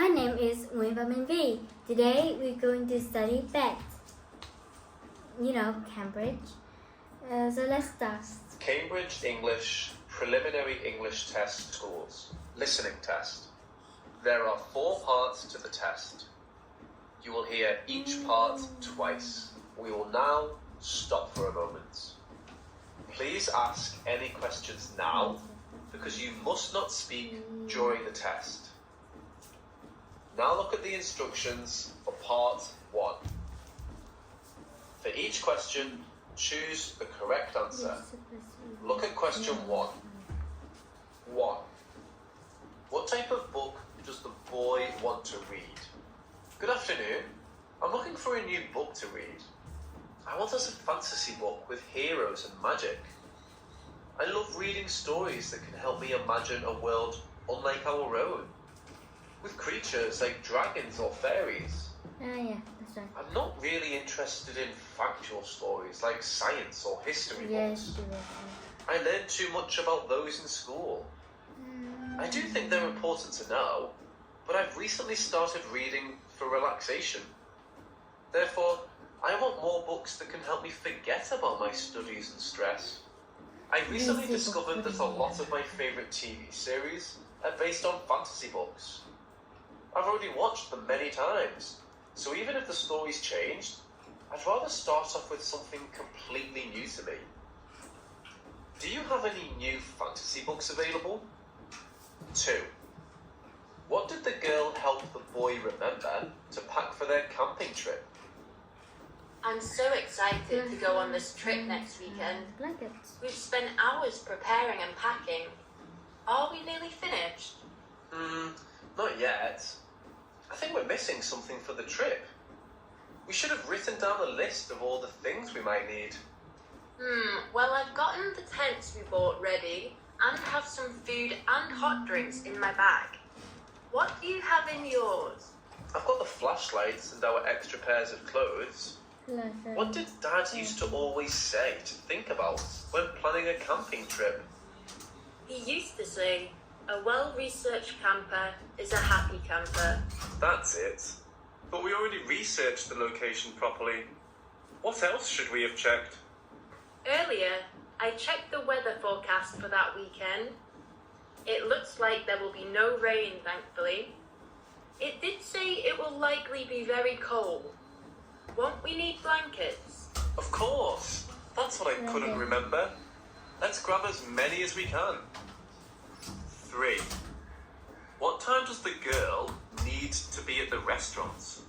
My name is V. Today we're going to study PET. Cambridge. So let's start. Cambridge English Preliminary English Test Schools. Listening test. There are 4 parts to the test. You will hear each part twice. We will now stop for a moment. Please ask any questions now because you must not speak during the test. Now look at the instructions for part 1. For each question, choose the correct answer. Look at question 1. 1. What type of book does the boy want to read? Good afternoon. I'm looking for a new book to read. I want us a fantasy book with heroes and magic. I love reading stories that can help me imagine a world unlike our own, with creatures like dragons or fairies. Yeah, that's right. I'm not really interested in factual stories like science or history Yes, books. you will. I learned too much about those in school. I do think they're important to know, but I've recently started reading for relaxation. Therefore, I want more books that can help me forget about my studies and stress. I recently discovered that a lot of my favourite TV series are based on fantasy books. I've already watched them many times, so even if the story's changed, I'd rather start off with something completely new to me. Do you have any new fantasy books available? 2. What did the girl help the boy remember to pack for their camping trip? I'm so excited to go on this trip next weekend. Blankets. We've spent hours preparing and packing. Are we nearly finished? Not yet. I think we're missing something for the trip. We should have written down a list of all the things we might need. Well, I've gotten the tents we bought ready and have some food and hot drinks in my bag. What do you have in yours? I've got the flashlights and our extra pairs of clothes. What did Dad used to always say to think about when planning a camping trip? He used to say, a well-researched camper is a happy camper. That's it. But we already researched the location properly. What else should we have checked? Earlier, I checked the weather forecast for that weekend. It looks like there will be no rain, thankfully. It did say it will likely be very cold. Won't we need blankets? Of course. That's what I couldn't remember. Let's grab as many as we can. 3. What time does the girl need to be at the restaurant?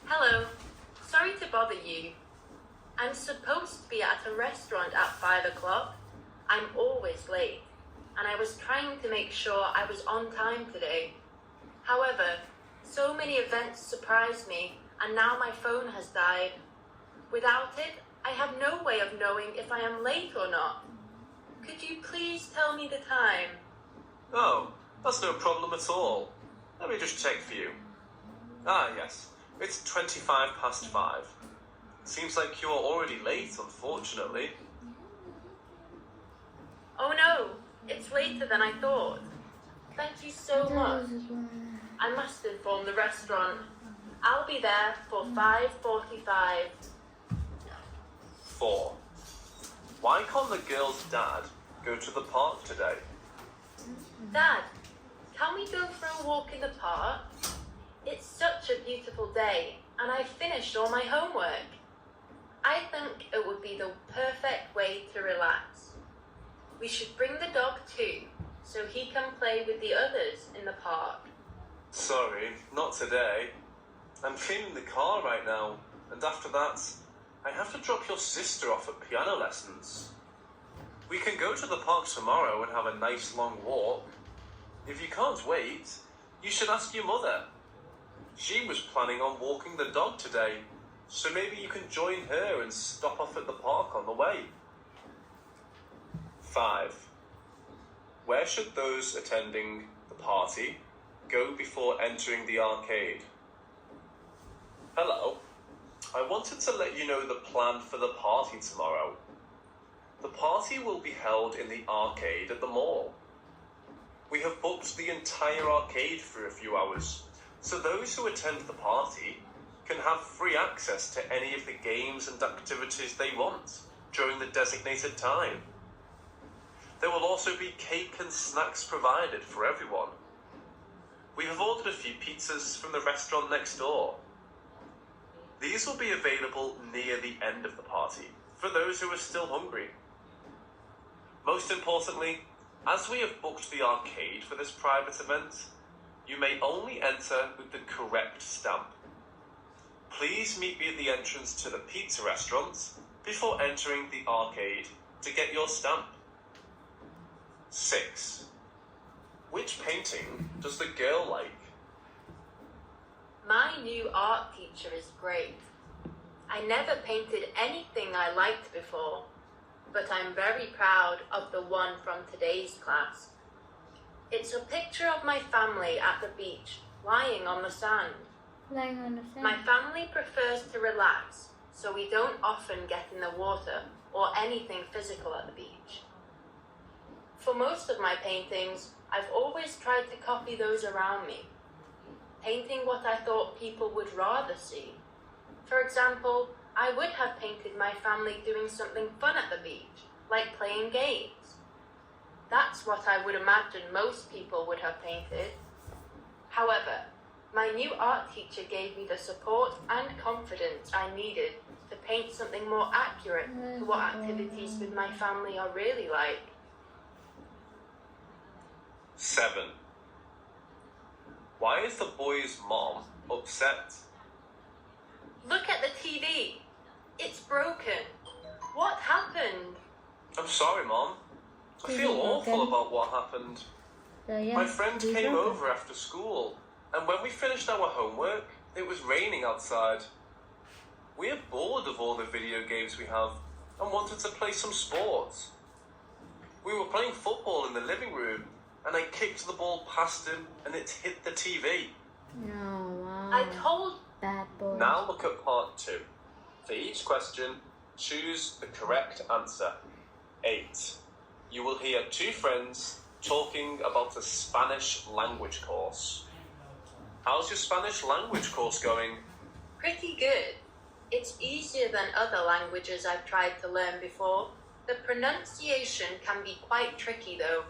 Hello. Sorry to bother you. I'm supposed to be at a restaurant at 5 o'clock. I'm always late, and I was trying to make sure I was on time today. However, so many events surprised me, and now my phone has died. Without it, I have no way of knowing if I am late or not. Could you please tell me the time? Oh, that's no problem at all. Let me just check for you. Ah, yes. It's 25 past 5. Seems like you're already late, unfortunately. Oh no, it's later than I thought. Thank you so much. I must inform the restaurant. I'll be there for 5:45. 4. Why can't the girl's dad go to the park today? Dad, can we go for a walk in the park? It's such a beautiful day, and I've finished all my homework. I think it would be the perfect way to relax. We should bring the dog too, so he can play with the others in the park. Sorry, not today. I'm cleaning the car right now, and after that, I have to drop your sister off at piano lessons. We can go to the park tomorrow and have a nice long walk. If you can't wait, you should ask your mother. She was planning on walking the dog today, so maybe you can join her and stop off at the park on the way. 5. Where should those attending the party go before entering the arcade? Hello. I wanted to let you know the plan for the party tomorrow. The party will be held in the arcade at the mall. We have booked the entire arcade for a few hours, so those who attend the party can have free access to any of the games and activities they want during the designated time. There will also be cake and snacks provided for everyone. We have ordered a few pizzas from the restaurant next door. These will be available near the end of the party for those who are still hungry. Most importantly, as we have booked the arcade for this private event, you may only enter with the correct stamp. Please meet me at the entrance to the pizza restaurant before entering the arcade to get your stamp. 6. Which painting does the girl like? My new art teacher is great. I never painted anything I liked before, but I'm very proud of the one from today's class. It's a picture of my family at the beach, lying on the sand. Lying on the sand. My family prefers to relax, so we don't often get in the water or anything physical at the beach. For most of my paintings, I've always tried to copy those around me, painting what I thought people would rather see. For example, I would have painted my family doing something fun at the beach, like playing games. That's what I would imagine most people would have painted. However, my new art teacher gave me the support and confidence I needed to paint something more accurate to what activities with my family are really like. 7. Why is the boy's mom upset? Look at the TV. It's broken. What happened? I'm sorry, Mom. I feel awful about what happened. My friend came over after school, and when we finished our homework, it was raining outside. We are bored of all the video games we have and wanted to play some sports. We were playing football in the living room, and I kicked the ball past him and it hit the TV. No, wow. I told Bad boy. Now look at part 2. For each question, choose the correct answer. 8. You will hear 2 friends talking about a Spanish language course. How's your Spanish language course going? pretty good. It's easier than other languages I've tried to learn before. The pronunciation can be quite tricky though.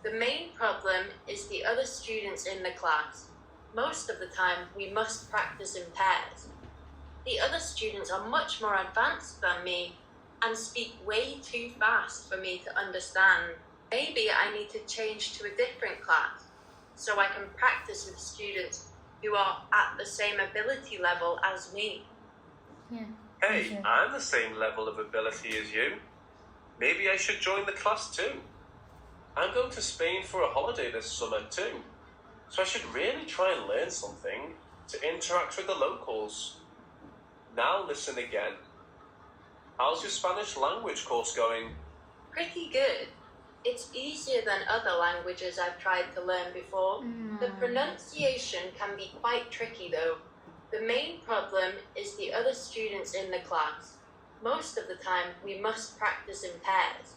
The main problem is the other students in the class. Most of the time, we must practice in pairs. The other students are much more advanced than me and speak way too fast for me to understand. Maybe I need to change to a different class so I can practice with students who are at the same ability level as me. Yeah. Hey, Okay. I'm the same level of ability as you. Maybe I should join the class too. I'm going to Spain for a holiday this summer too, so I should really try and learn something to interact with the locals. Now listen again. How's your Spanish language course going? Pretty good. It's easier than other languages I've tried to learn before. The pronunciation can be quite tricky though. The main problem is the other students in the class. Most of the time, we must practice in pairs.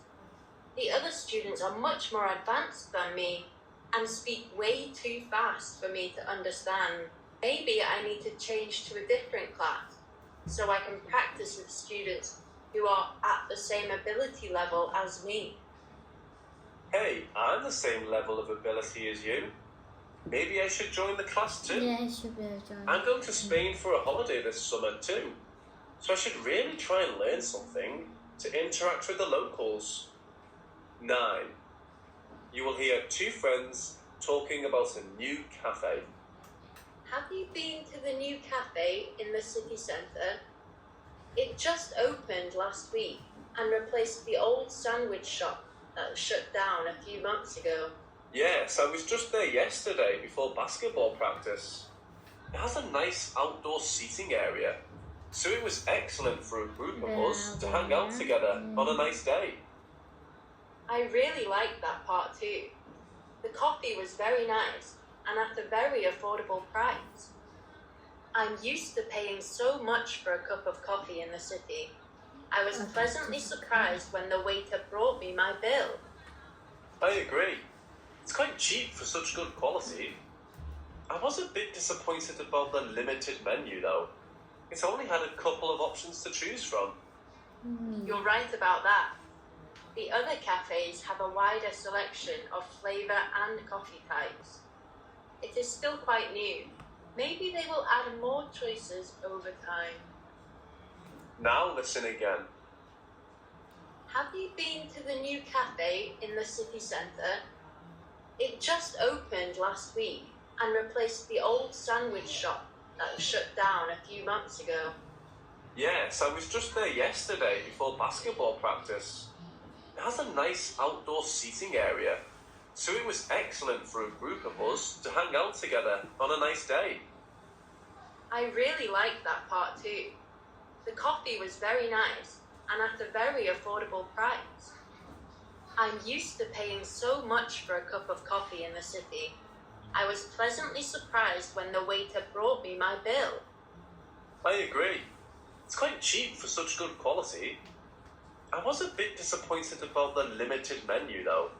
The other students are much more advanced than me and speak way too fast for me to understand. Maybe I need to change to a different class so I can practice with students who are at the same ability level as me. Hey, I'm the same level of ability as you. Maybe I should join the class too. Yeah, it should be a join. I'm going to Spain for a holiday this summer too, so I should really try and learn something to interact with the locals. 9. You will hear 2 friends talking about a new cafe. Have you been to the new cafe in the city centre? It just opened last week and replaced the old sandwich shop that was shut down a few months ago. Yes, I was just there yesterday before basketball practice. It has a nice outdoor seating area, so it was excellent for a group of us to hang out together on a nice day. I really liked that part too. The coffee was very nice and at a very affordable price. I'm used to paying so much for a cup of coffee in the city. I was pleasantly surprised when the waiter brought me my bill. I agree. It's quite cheap for such good quality. I was a bit disappointed about the limited menu though. It's only had a couple of options to choose from. You're right about that. The other cafes have a wider selection of flavour and coffee types. It is still quite new. Maybe they will add more choices over time. Now listen again. Have you been to the new cafe in the city centre? It just opened last week and replaced the old sandwich shop that shut down a few months ago. Yes, I was just there yesterday before basketball practice. It has a nice outdoor seating area, so it was excellent for a group of us to hang out together on a nice day. I really liked that part too. The coffee was very nice and at a very affordable price. I'm used to paying so much for a cup of coffee in the city. I was pleasantly surprised when the waiter brought me my bill. I agree. It's quite cheap for such good quality. I was a bit disappointed about the limited menu though.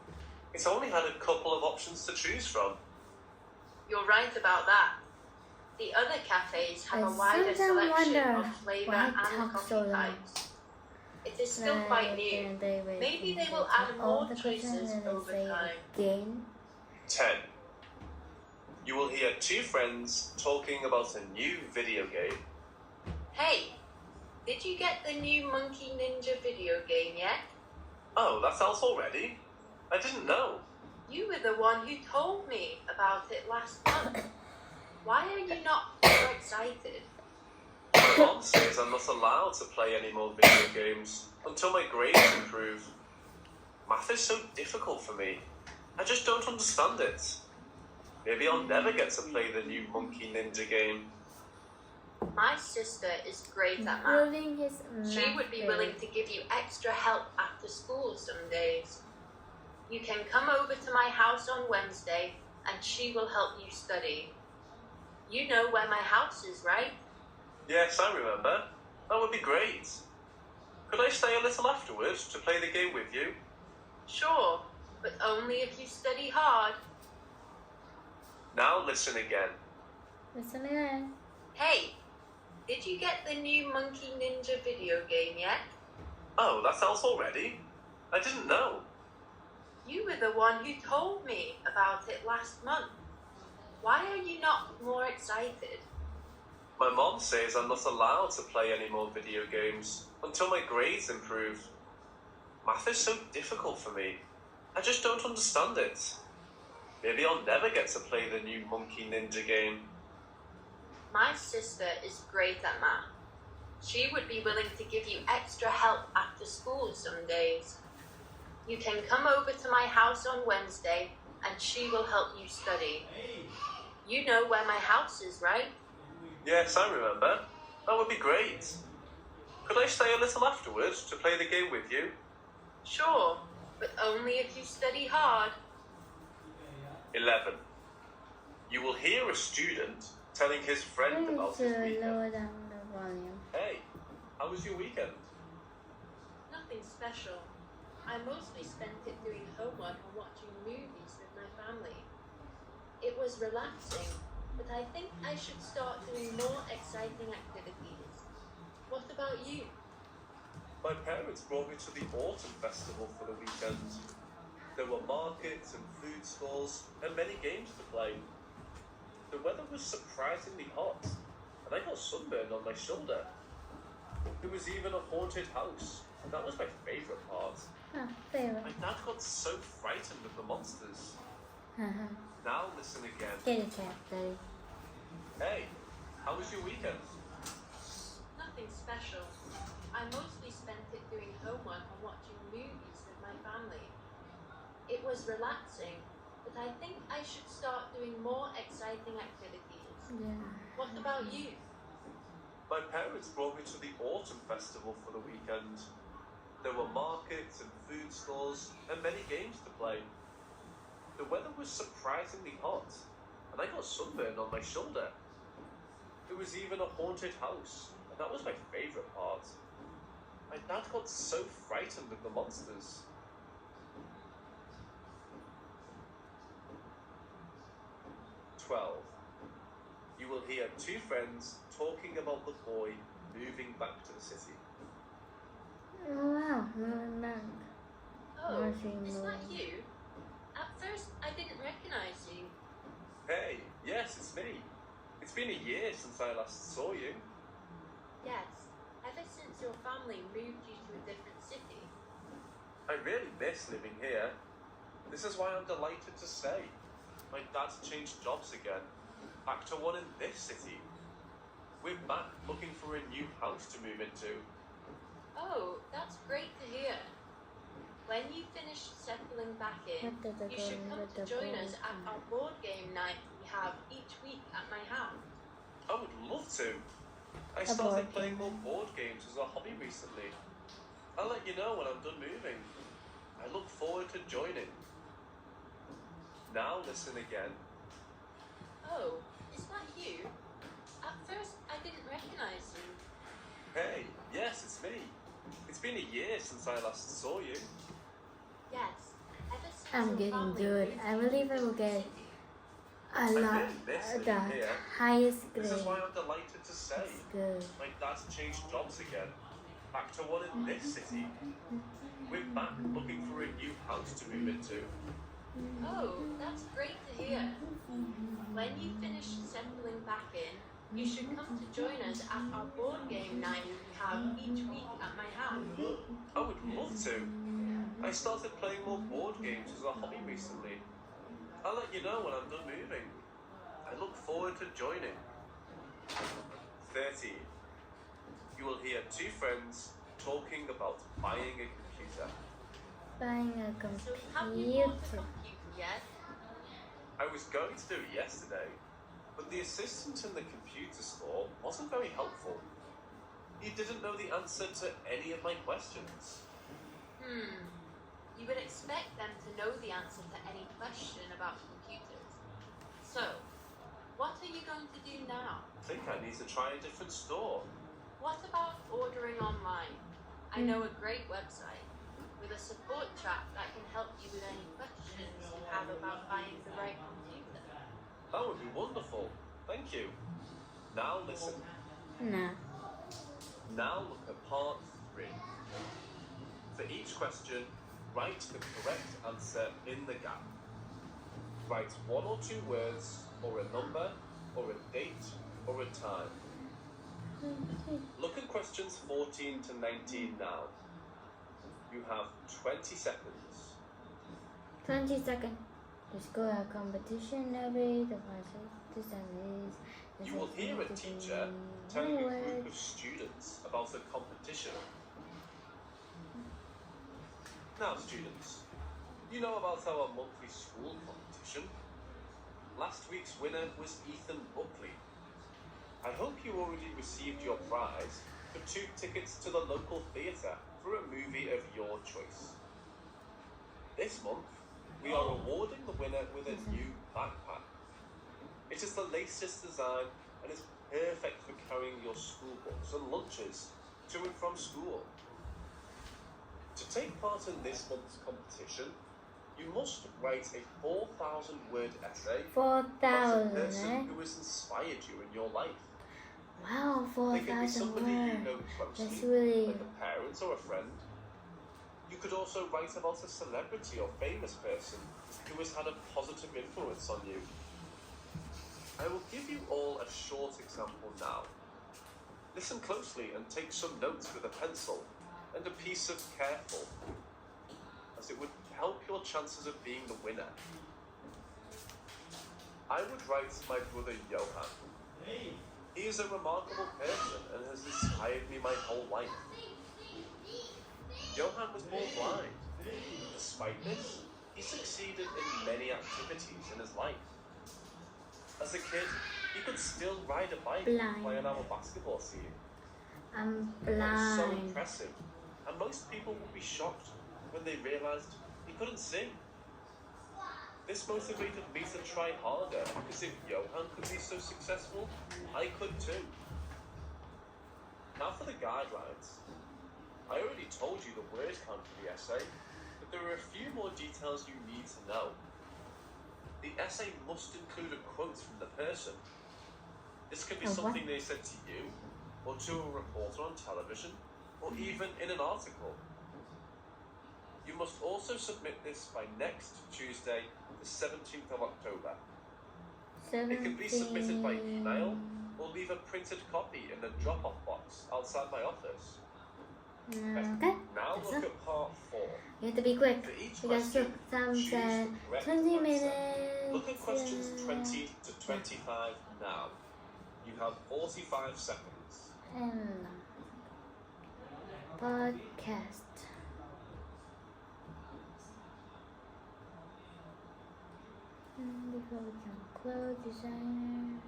It's only had a couple of options to choose from. You're right about that. The other cafes have a wider selection of flavour and coffee types. It is still quite new. Maybe they will add more choices over time. Again. 10. You will hear two friends talking about a new video game. Hey, did you get the new Monkey Ninja video game yet? Oh, that's out already? I didn't know. You were the one who told me about it last month. Why are you not more excited? My mom says I'm not allowed to play any more video games until my grades improve. Math is so difficult for me. I just don't understand it. Maybe I'll never get to play the new Monkey Ninja game. My sister is great at math. Improving his She would be willing to give you extra help after school some days. You can come over to my house on Wednesday and she will help you study. You know where my house is, right? Yes, I remember. That would be great. Could I stay a little afterwards to play the game with you? Sure, but only if you study hard. Now listen again. Listen again. Hey, did you get the new Monkey Ninja video game yet? Oh, that's out already? I didn't know. You were the one who told me about it last month. Why are you not more excited? My mom says I'm not allowed to play any more video games until my grades improve. Math is so difficult for me. I just don't understand it. Maybe I'll never get to play the new Monkey Ninja game. My sister is great at math. She would be willing to give you extra help after school some days. You can come over to my house on Wednesday and she will help you study. You know where my house is, right? Yes, I remember. That would be great. Could I stay a little afterwards to play the game with you? Sure, but only if you study hard. 11. You will hear a student telling his friend about his weekend. Lower down the volume. Hey, how was your weekend? Nothing special. I mostly spent it doing homework and watching movies with my family. It was relaxing, but I think I should start doing more exciting activities. What about you? My parents brought me to the autumn festival for the weekend. There were markets and food stalls and many games to play. The weather was surprisingly hot, and I got sunburned on my shoulder. There was even a haunted house, and that was my favourite part. Favorite. My dad got so frightened of the monsters. Now listen again. Get it, Daddy. Hey, how was your weekend? Nothing special. I mostly spent it doing homework and watching movies with my family. It was relaxing, but I think I should start doing more exciting activities. Yeah. What about you? My parents brought me to the autumn festival for the weekend. There were markets and food stalls and many games to play. The weather was surprisingly hot, and I got sunburned on my shoulder. There was even a haunted house, and that was my favourite part. My dad got so frightened of the monsters. 12. You will hear two friends talking about the boy moving back to the city. Oh, wow, moving back. Oh, Nothing is that more. you? At first, I didn't recognize you. Hey, yes, it's me. It's been a year since I last saw you. Yes, ever since your family moved you to a different city. I really miss living here. This is why I'm delighted to stay. My dad's changed jobs again, back to one in this city. We're back looking for a new house to move into. Oh, that's great to hear. When you finish settling back in, What did I you go should in come with to the join board us at our board game night we have each week at my house. I would love to. I board started playing game. more board games as a hobby recently. I'll let you know when I'm done moving. I look forward to joining. Now listen again. Oh, is that you? At first, I didn't recognize you. Hey, yes, it's me. It's been a year since I last saw you. Yes, ever since I'm your getting family good. moved I you to believe I a will different get city. a I lot, really miss living the here. highest grade. This is why I'm delighted to stay. It's good. My dad's changed jobs again, back to one in this city. We're back looking for a new house to move into. Oh, that's great to hear. When you finish settling back in, you should come to join us at our board game night we have each week at my house. I would love to. I started playing more board games as a hobby recently. I'll let you know when I'm done moving. I look forward to joining. 13. You will hear two friends talking about buying a computer. Buying a So have you bought a computer. computer yet? I was going to do it yesterday, but the assistant in the computer store wasn't very helpful. He didn't know the answer to any of my questions. You would expect them to know the answer to any question about computers. So, what are you going to do now? I think I need to try a different store. What about ordering online? I know a great website with a support chat that can help you with any questions you have about buying the right computer. That would be wonderful. Thank you. Now listen. Nah. Now look at part 3. For each question, write the correct answer in the gap. Write 1 or 2 words, or a number, or a date, or a time. Look at questions 14 to 19 now. You have 20 seconds. 20 seconds. The school have competition every the is. You will hear a teacher telling a group of students about a competition. Now, students, you know about our monthly school competition. Last week's winner was Ethan Buckley. I hope you already received your prize for 2 tickets to the local theatre for a movie of your choice. This month, we are awarding the winner with a new backpack. It is the latest design and is perfect for carrying your school books and lunches to and from school. To take part in this month's competition, you must write a 4,000-word essay about a 4,000, person who has inspired you in your life. Wow, They can be 4,000 somebody you words. know That's closely, really... like a parent or a friend. You could also write about a celebrity or famous person who has had a positive influence on you. I will give you all a short example now. Listen closely and take some notes with a pencil and a piece of careful, as it would help your chances of being the winner. I would write my brother Johan. He is a remarkable person and has inspired me my whole life. Johan was born blind. Despite this, he succeeded in many activities in his life. As a kid, he could still ride a bike and play on our basketball team. I'm That was so blind. impressive, and most people would be shocked when they realized he couldn't sing. This motivated me to try harder, because if Johan could be so successful, I could too. Now for the guidelines. I already told you the word count for the essay, but there are a few more details you need to know. The essay must include a quote from the person. This could be Oh, something what? they said to you, or to a reporter on television, or even in an article. You must also submit this by next Tuesday, the 17th of October. It can be submitted by email, or leave a printed copy in the drop-off box outside my office. Okay, Now that's look it. at part 4. You have to be quick For each because question, some choose said the correct 20 answer. minutes. Look at questions 20 to 25 now. You have 45 seconds. And podcast. Before we can close designer.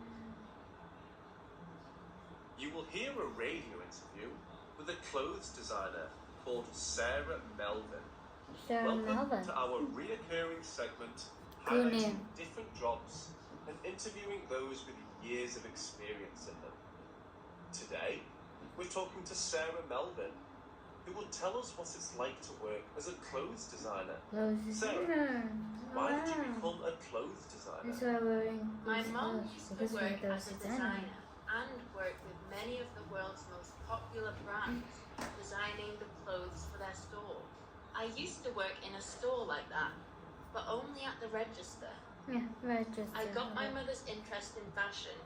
You will hear a radio interview with a clothes designer called Sarah Melvin. Sarah Welcome Melvin. to our reoccurring segment, Good highlighting name. different jobs and interviewing those with years of experience in them. Today, we're talking to Sarah Melvin, who will tell us what it's like to work as a clothes designer. Clothes Sarah, designer. why did you Wow. become a clothes designer? That's why we're wearing My these mom clothes, used to because we're work those as a designers. designer and worked with many of the world's most popular brands, designing the clothes for their store. I used to work in a store like that, but only at the register. Yeah, right. Just I got my mother's interest in fashion,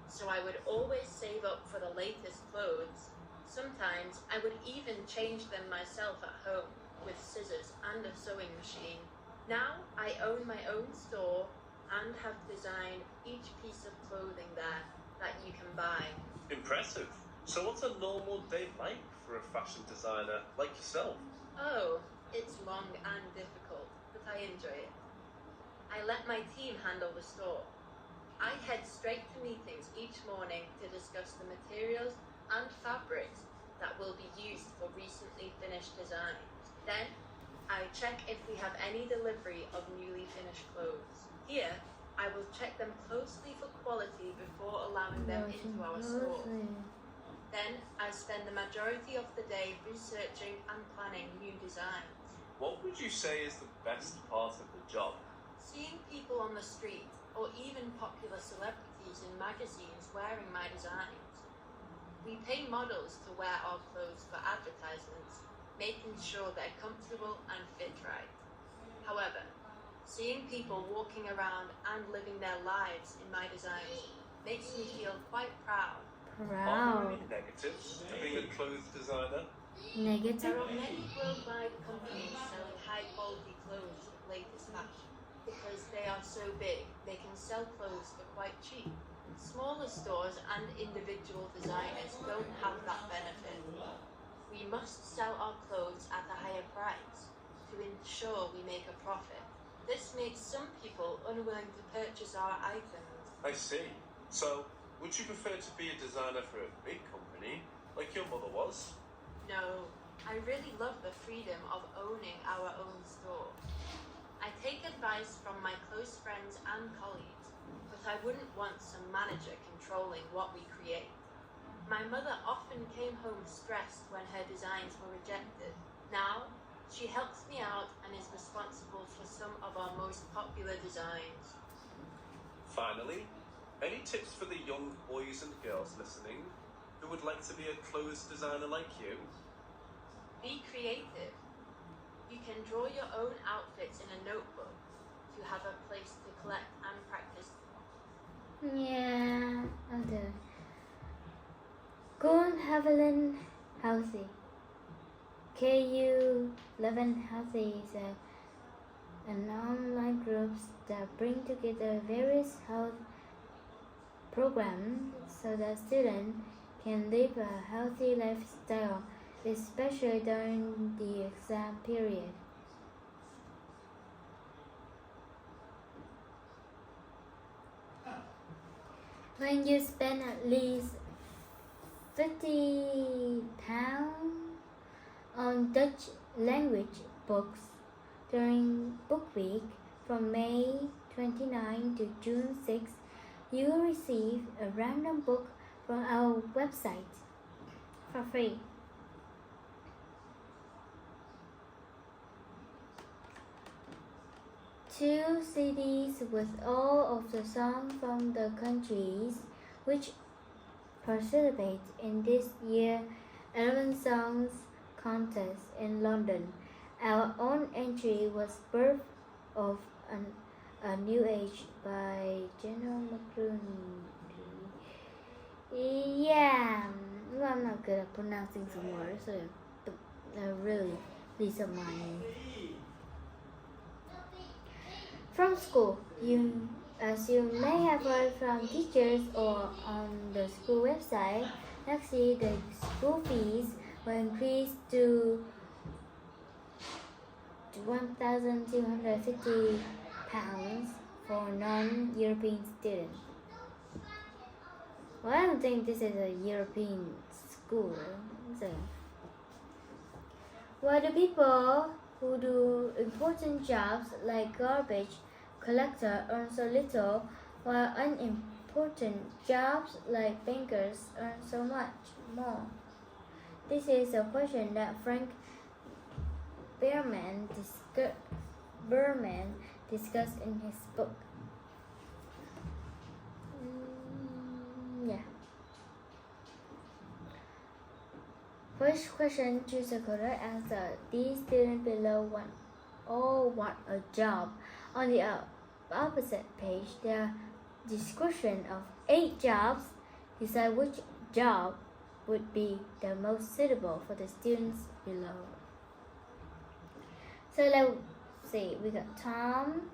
so I would always save up for the latest clothes. Sometimes I would even change them myself at home with scissors and a sewing machine. Now I own my own store and have designed each piece of clothing there that you can buy. Impressive. So what's a normal day like for a fashion designer like yourself? Oh, it's long and difficult, but I enjoy it. I let my team handle the store. I head straight to meetings each morning to discuss the materials and fabrics that will be used for recently finished designs. Then, I check if we have any delivery of newly finished clothes. Here, I will check them closely for quality before allowing them into our store. Then, I spend the majority of the day researching and planning new designs. What would you say is the best part of the job? Seeing people on the street, or even popular celebrities in magazines wearing my designs. We pay models to wear our clothes for advertisements, making sure they're comfortable and fit right. However, seeing people walking around and living their lives in my designs makes me feel quite proud. Are there Proud. any negatives to being a clothes designer? There Negative. are many worldwide companies selling high-quality clothes with latest fashion. Because they are so big, they can sell clothes for quite cheap. Smaller stores and individual designers don't have that benefit. We must sell our clothes at a higher price to ensure we make a profit. This makes some people unwilling to purchase our items. I see. So, would you prefer to be a designer for a big company, like your mother was? No, I really love the freedom of owning our own store. I take advice from my close friends and colleagues, but I wouldn't want some manager controlling what we create. My mother often came home stressed when her designs were rejected. Now, she helps me out and is responsible for some of our most popular designs. Finally, any tips for the young boys and girls listening who would like to be a clothes designer like you? Be creative. You can draw your own outfits in a notebook to have a place to collect and practice. Yeah, I'll do it. Go on Haviland Healthy. KU 11 Healthy is an online group that bring together various health programs so that students can live a healthy lifestyle, especially during the exam period. When you spend at least £50 on Dutch language books during book week from May 29 to June 6, you will receive a random book from our website for free. 2 CDs with all of the songs from the countries which participate in this year 11 Songs contest in London. Our own entry was Birth of a New Age by General McCrory. Yeah, well, I'm not good at pronouncing some words, so really disappoint me. From school, as you may have heard from teachers or on the school website, next year the school fees will increase to £1,250 for non-European students. Well, I don't think this is a European school. So, while the people who do important jobs like garbage collector earn so little, while unimportant jobs like bankers earn so much more. This is a question that Frank Berman discussed in his book. Yeah. First question, choose a correct answer. These students below all want a job. On the opposite page, there are description of 8 jobs. Decide which job would be the most suitable for the students below. So let's see, we got Tom,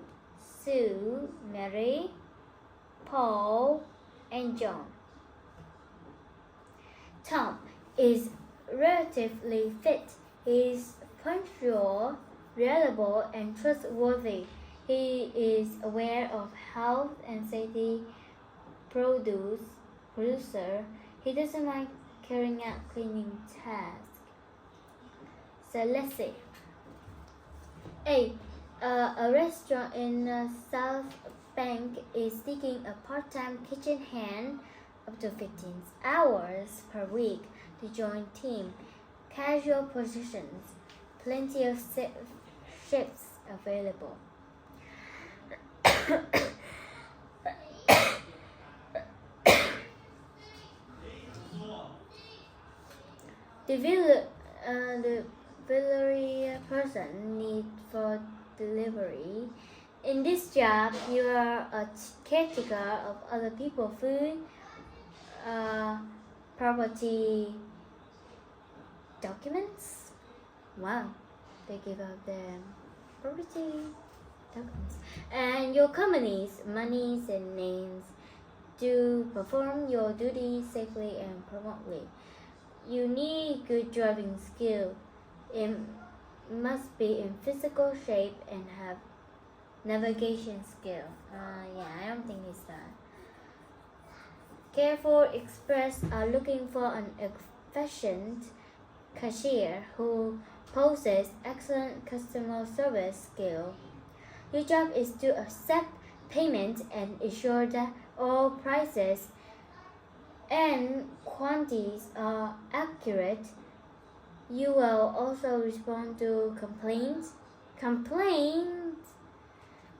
Sue, Mary, Paul, and John. Tom is relatively fit. He is punctual, reliable, and trustworthy. He is aware of health and safety producer. He doesn't mind carrying out cleaning tasks. So let's see. A restaurant in South Bank is seeking a part-time kitchen hand up to 15 hours per week to join team. Casual positions, plenty of shifts available. The delivery person need for delivery. In this job, you are a caretaker of other people's food, property, documents. Wow, they give out their property documents and your company's monies and names. To perform your duty safely and promptly, you need good driving skill. It must be in physical shape and have navigation skill. I don't think it's that. Careful Express are looking for an efficient cashier who possesses excellent customer service skill. Your job is to accept payment and ensure that all prices and quantities are accurate. You will also respond to complaints,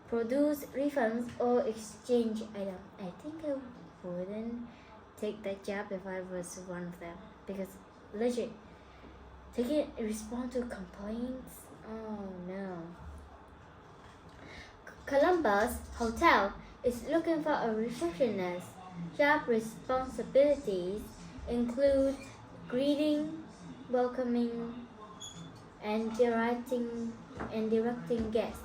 produce refunds, or exchange items. I think I wouldn't take that job if I was one of them, because legit, respond to complaints. Oh no. Columbus Hotel is looking for a receptionist. Job responsibilities include greeting, welcoming, and directing guests,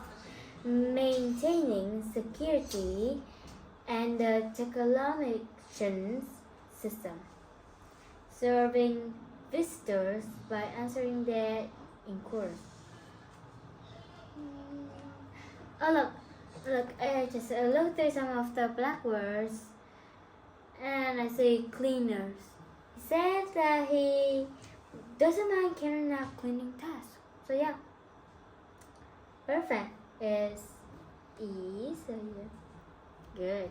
maintaining security and the telecommunications system, serving visitors by answering their inquiries. Oh look! I just looked at some of the black words, and I say cleaners. He said that he doesn't mind carrying out cleaning tasks. So yeah, perfect is E. So yeah, good.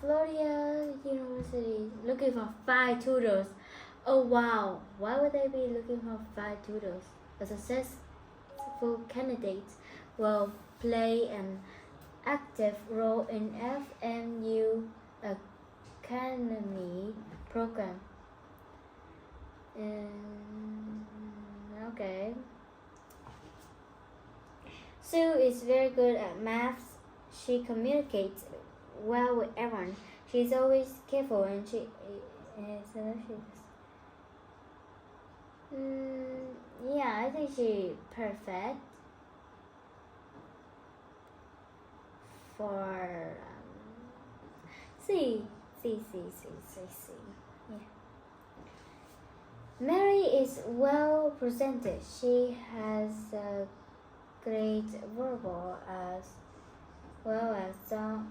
Florida University looking for 5 tutors. Oh wow, why would they be looking for 5 tutors? A success successful candidates will play an active role in FMU Academy program. Okay. Sue is very good at maths. She communicates well with everyone. She's always careful and she is delicious. Yeah, I think she's perfect for C. Yeah. Mary is well presented. She has a great verbal as well as strong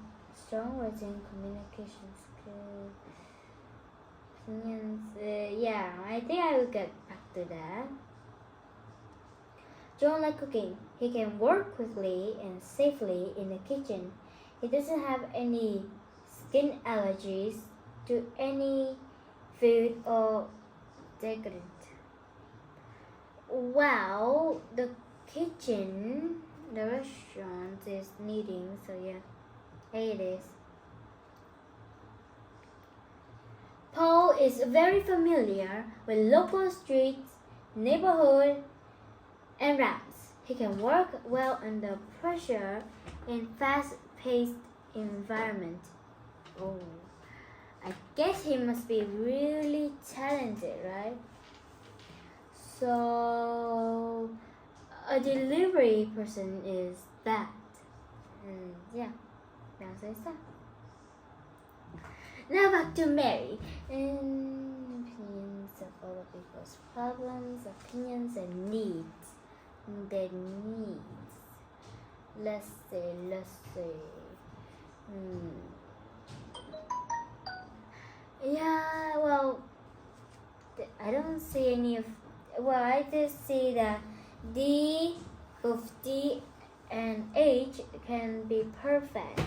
written communication skills. Opinions. Yeah, I think I will get back to that. John likes cooking. He can work quickly and safely in the kitchen. He doesn't have any skin allergies to any food or decorative. Wow, the restaurant is needing, so yeah, here it is. Paul is very familiar with local streets, neighborhood, and routes. He can work well under pressure in fast-paced environment. Oh, I guess he must be really talented, right? So, a delivery person is that. Yeah, the answer is that. Now back to Mary. Opinions of other people's problems, opinions, and needs. Their needs. Let's see. Yeah, well, I don't see any of. Well, I just see that D of D and H can be perfect.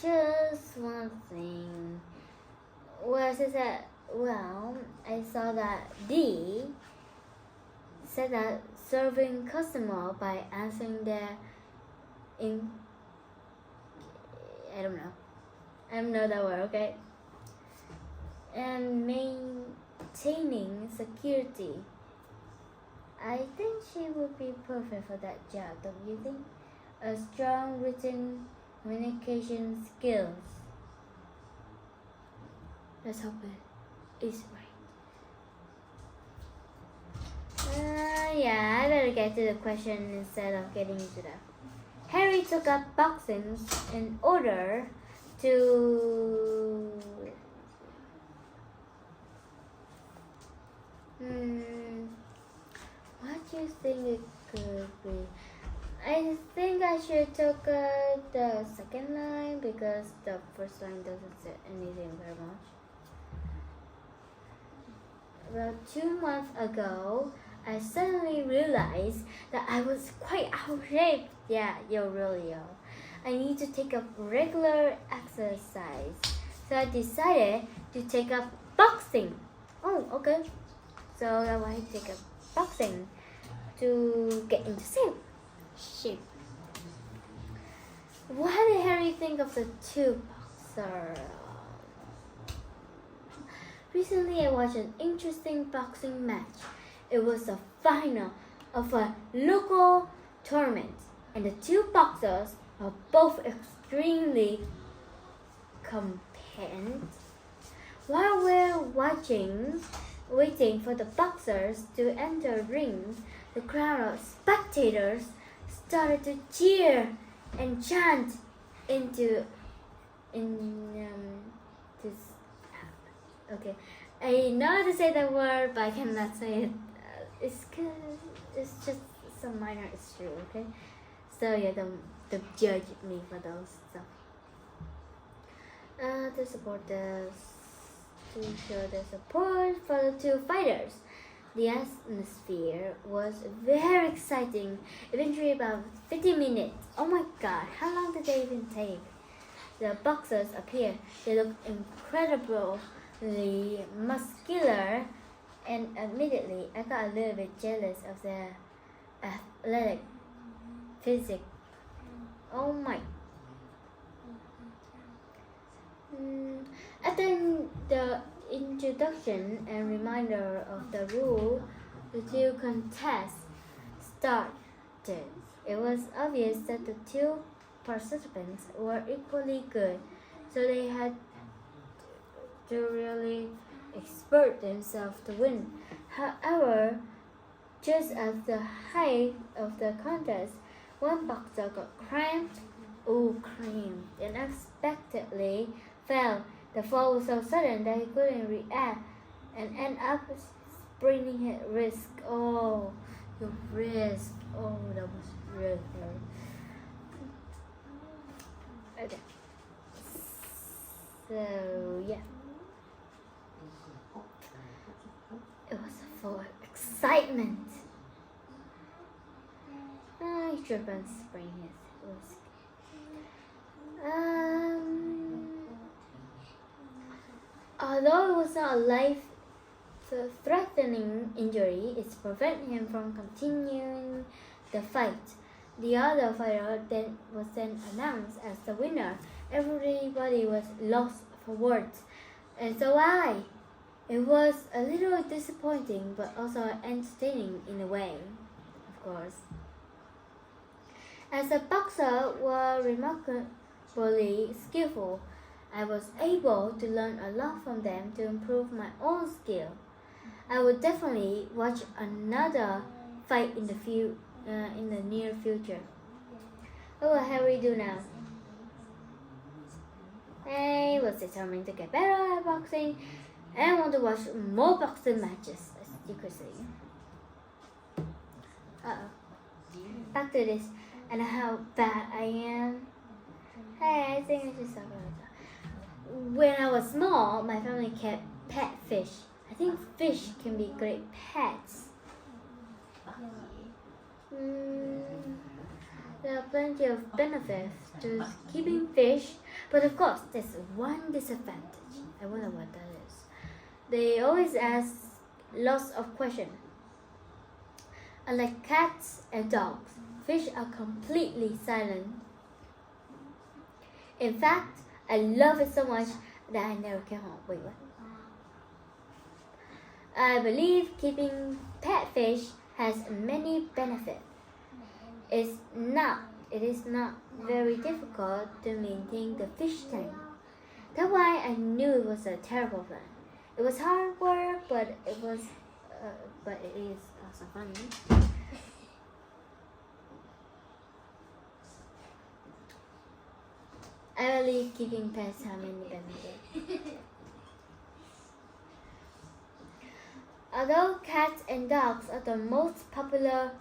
Just one thing. Well, I saw that D said that serving customer by answering their I don't know that word, okay? And maintaining security. I think she would be perfect for that job, don't you think? A strong written communication skills. Let's hope it is right. Yeah, I better get to the question instead of getting into that. Harry took up boxing in order to what do you think it could be? I think I should take the second line because the first line doesn't say anything very much. About 2 months ago, I suddenly realized that I was quite out of shape. Yeah, you really are. I need to take up regular exercise. So I decided to take up boxing. Oh, okay. So that's why I take up boxing to get into shape. What did Harry think of the two boxers? Recently, I watched an interesting boxing match. It was the final of a local tournament, and the two boxers are both extremely competent. While we're waiting for the boxers to enter the ring, the crowd of spectators started to cheer and chant okay, I know how to say that word, but I cannot say it. It's just some minor issue, okay? So yeah, don't judge me for those stuff. To show the support for the two fighters. The atmosphere was very exciting. Eventually, about 50 minutes. Oh my God, how long did they even take? The boxers appeared. They looked incredibly muscular, and admittedly, I got a little bit jealous of their athletic, physics. Oh my. After the introduction and reminder of the rule, the two contests started. It was obvious that the two participants were equally good, so they had to really expert themselves to win. However, just at the height of the contest, one boxer got cramped and unexpectedly fell. The fall was so sudden that he couldn't react and ended up spraining his wrist. Oh, your wrist. Oh, that was really hard. Okay. So, yeah. It was full of excitement. He tripped and sprained his wrist. Although it was not a life-threatening injury, it prevented him from continuing the fight. The other fighter was then announced as the winner. Everybody was lost for words, and so I. It was a little disappointing, but also entertaining in a way, of course. As a boxer was remarkably skillful, I was able to learn a lot from them to improve my own skill. I would definitely watch another fight in the near future. What will Harry do now? He was determined to get better at boxing and want to watch more boxing matches, as you could see. Back to this and how bad I am. Hey, I think I should stop right now. When I was small, my family kept pet fish. I think fish can be great pets. There are plenty of benefits to keeping fish, but of course, there's one disadvantage. I wonder what that is. They always ask lots of questions. Unlike cats and dogs, fish are completely silent. In fact, I love it so much that I never came home. Wait, what? I believe keeping pet fish has many benefits. It is not very difficult to maintain the fish tank. That's why I knew it was a terrible plan. It was hard work, but it is also funny. I believe keeping pets have many benefits. Although cats and dogs are the most popular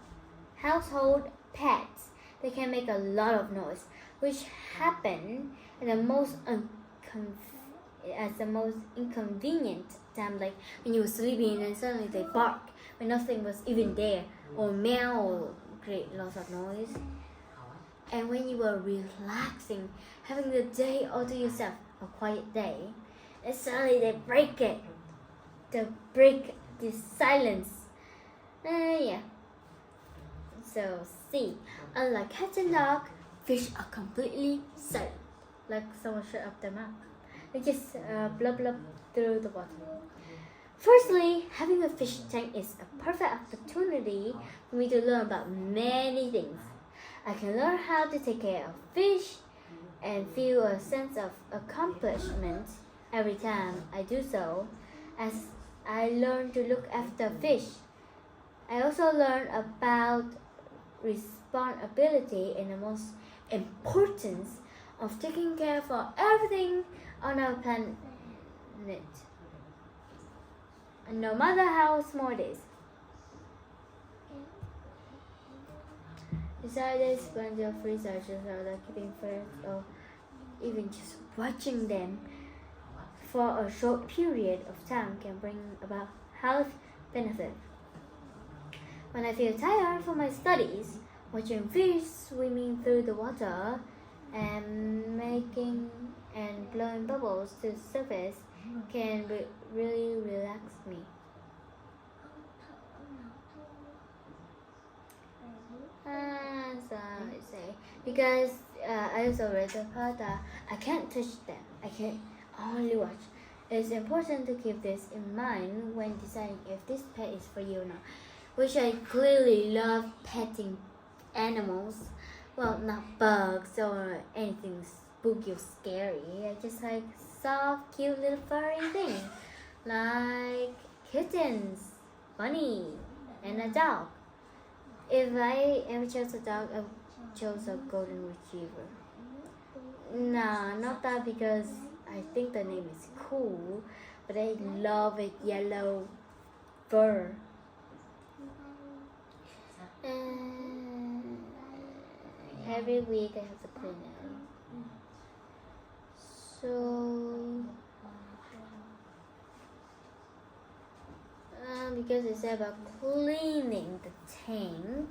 household pets, they can make a lot of noise, which happen at the most inconvenient time, like when you were sleeping and suddenly they bark when nothing was even there, or meow, or create lots of noise. And when you were relaxing, having the day all to yourself, a quiet day, and suddenly they break it. They break the silence. Yeah. So see, unlike cats and dogs, fish are completely silent. Like someone shut up their mouth. They just blub blub through the water. Firstly, having a fish tank is a perfect opportunity for me to learn about many things. I can learn how to take care of fish and feel a sense of accomplishment every time I do so, as I learn to look after fish. I also learn about responsibility and the most importance of taking care for everything on our planet, no matter how small it is. Besides this, plenty of researchers are like keeping fish or even just watching them for a short period of time can bring about health benefits. When I feel tired from my studies, watching fish swimming through the water and making and blowing bubbles to the surface can really relax me. So I say because I also read the part that I can't touch them. I can only watch. It's important to keep this in mind when deciding if this pet is for you or not. Which I clearly love petting animals. Well, not bugs or anything spooky or scary. I just like soft, cute little furry things like kittens, bunny, and a dog. If I ever chose a dog, I chose a golden retriever. Nah, not that because I think the name is cool, but I love its yellow fur. And every week I have to clean it. So because it's about cleaning the tank,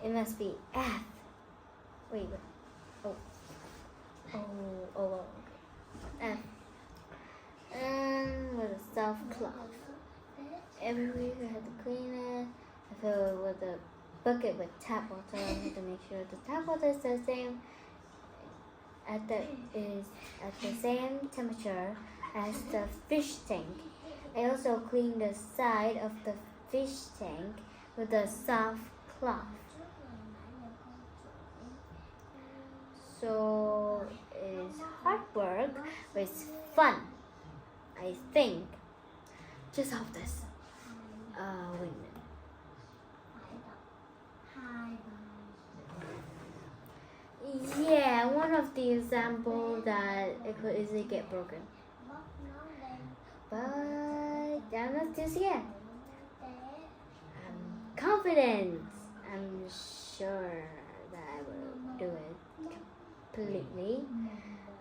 it must be F. Wait. Oh. Okay. F. And with a soft cloth. Every week I have to clean it. I fill it with a bucket with tap water. I have to make sure the tap water is the same at the same temperature as the fish tank. I also clean the side of the fish tank with a soft cloth. So it's hard work, but it's fun, I think. Just hope this. Wait a minute. Yeah, one of the examples that it could easily get broken. But I'm not too scared. I'm confident. I'm sure that I will do it completely.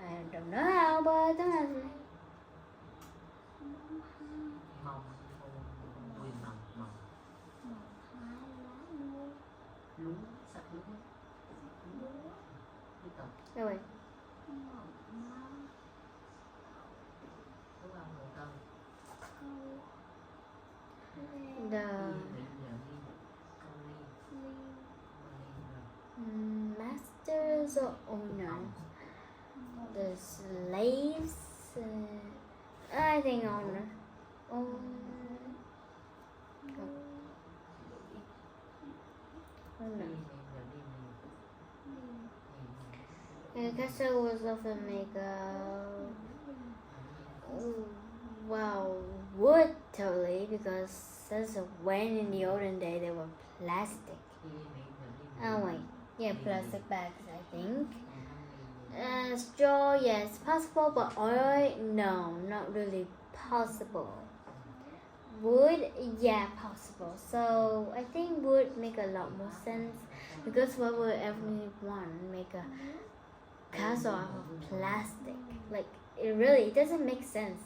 I don't know how, but I'm happy. No way. The masters or owners, the slaves, I think owner. I guess I was often make wood totally because that's when in the olden day they were plastic. Oh wait, yeah, plastic bags I think. Straw, yes, possible, but oil, no, not really possible. Wood, yeah, possible. So I think wood make a lot more sense because why would everyone make a castle out of plastic? Like it doesn't make sense.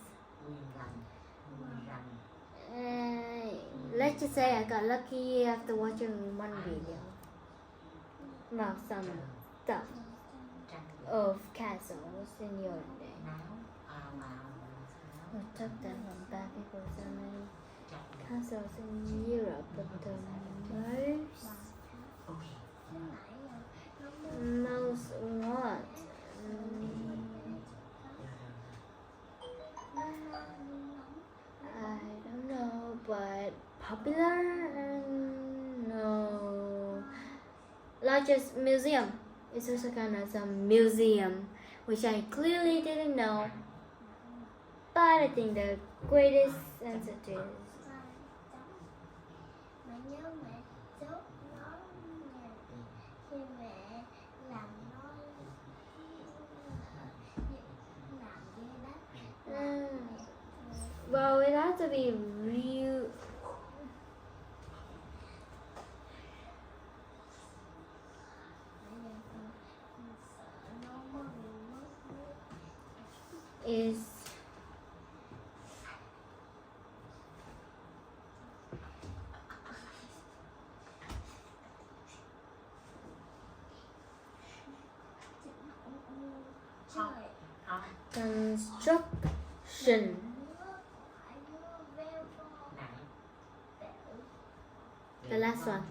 Let's just say I got lucky after watching one video about some stuff of castles in the olden day. We took them from bad people, so many castles in Europe, but the most what? I don't know, but popular? No. Largest museum. It's also kind of some museum, which I clearly didn't know. But I think the greatest answer is well, it has to be real. Is construction. The last one.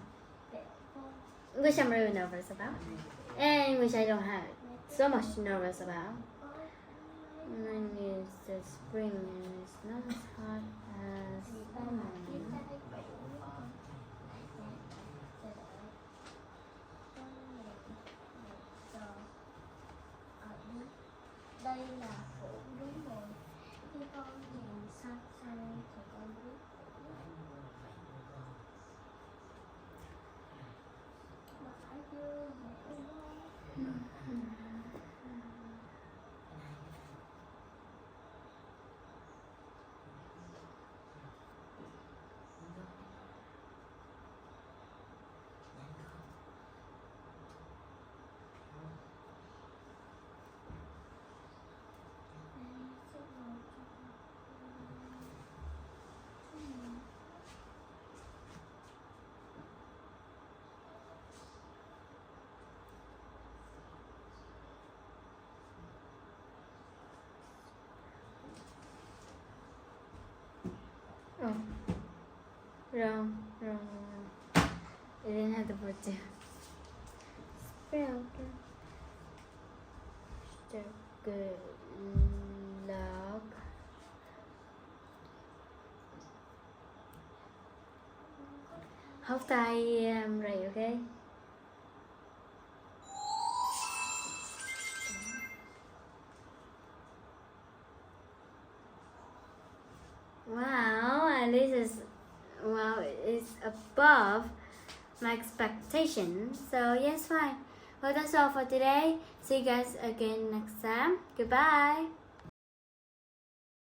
which I'm really nervous about, and which I don't have so much nervous about. And it's the spring and it's not as hot as summer. Đây là phủ đúng rồi. Khi con nhìn xanh xanh thì con biết phủ. Mà phải chưa Oh, wrong. I didn't have the word to. Spell. Good luck. Hope I am right, okay? Wow, at least it's above my expectations. So yes, fine. Well, that's all for today. See you guys again next time. Goodbye.